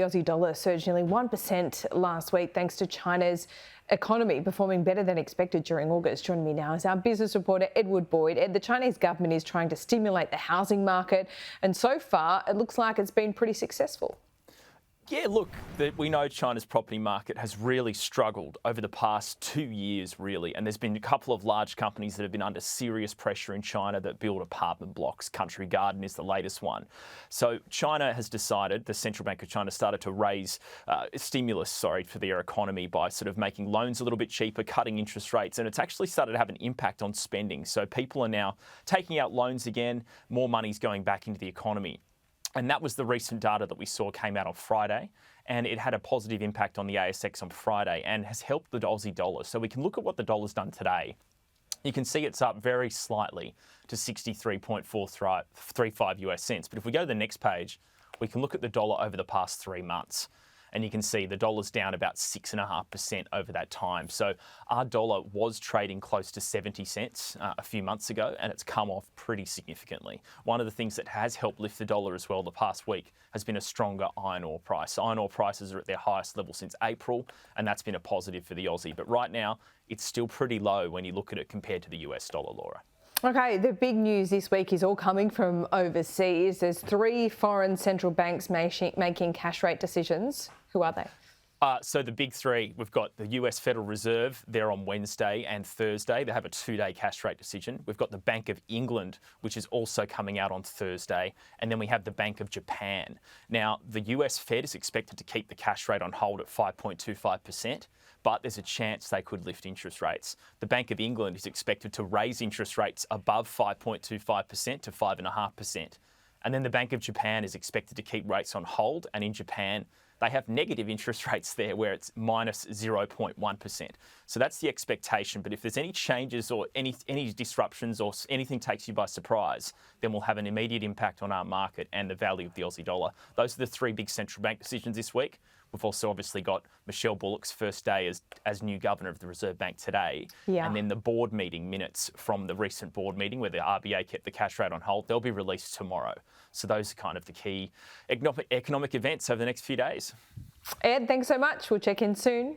The Aussie dollar surged nearly 1% last week thanks to China's economy performing better than expected during August. Joining me now is our business reporter, Edward Boyd. Ed, the Chinese government is trying to stimulate the housing market, and so far it looks like it's been pretty successful. Yeah, look, we know China's property market has really struggled over the past 2 years, really, and there's been a couple of large companies that have been under serious pressure in China that build apartment blocks. Country Garden is the latest one. So China has decided, the Central Bank of China started to raise stimulus, for their economy by sort of making loans a little bit cheaper, cutting interest rates, and it's actually started to have an impact on spending. So people are now taking out loans again, more money's going back into the economy. And that was the recent data that we saw came out on Friday, and it had a positive impact on the ASX on Friday and has helped the Aussie dollar. So we can look at what the dollar's done today. You can see it's up very slightly to 63.435 US cents. But if we go to the next page, we can look at the dollar over the past 3 months. And you can see the dollar's down about 6.5% over that time. So our dollar was trading close to 70 cents a few months ago, and it's come off pretty significantly. One of the things that has helped lift the dollar as well the past week has been a stronger iron ore price. Iron ore prices are at their highest level since April, and that's been a positive for the Aussie. But right now, it's still pretty low when you look at it compared to the US dollar, Laura. Okay, the big news this week is all coming from overseas. There's 3 foreign central banks making cash rate decisions. Who are they? So the big 3, we've got the US Federal Reserve, they're on Wednesday and Thursday. They have a 2-day cash rate decision. We've got the Bank of England, which is also coming out on Thursday. And then we have the Bank of Japan. Now, the US Fed is expected to keep the cash rate on hold at 5.25%, but there's a chance they could lift interest rates. The Bank of England is expected to raise interest rates above 5.25% to 5.5%. And then the Bank of Japan is expected to keep rates on hold, and in Japan, they have negative interest rates there where it's minus 0.1%. So that's the expectation. But if there's any changes or any disruptions or anything takes you by surprise, then we'll have an immediate impact on our market and the value of the Aussie dollar. Those are the 3 big central bank decisions this week. We've also obviously got Michelle Bullock's first day as new governor of the Reserve Bank today. Yeah. And then the board meeting minutes from the recent board meeting where the RBA kept the cash rate on hold, they'll be released tomorrow. So those are kind of the key economic events over the next few days. Ed, thanks so much. We'll check in soon.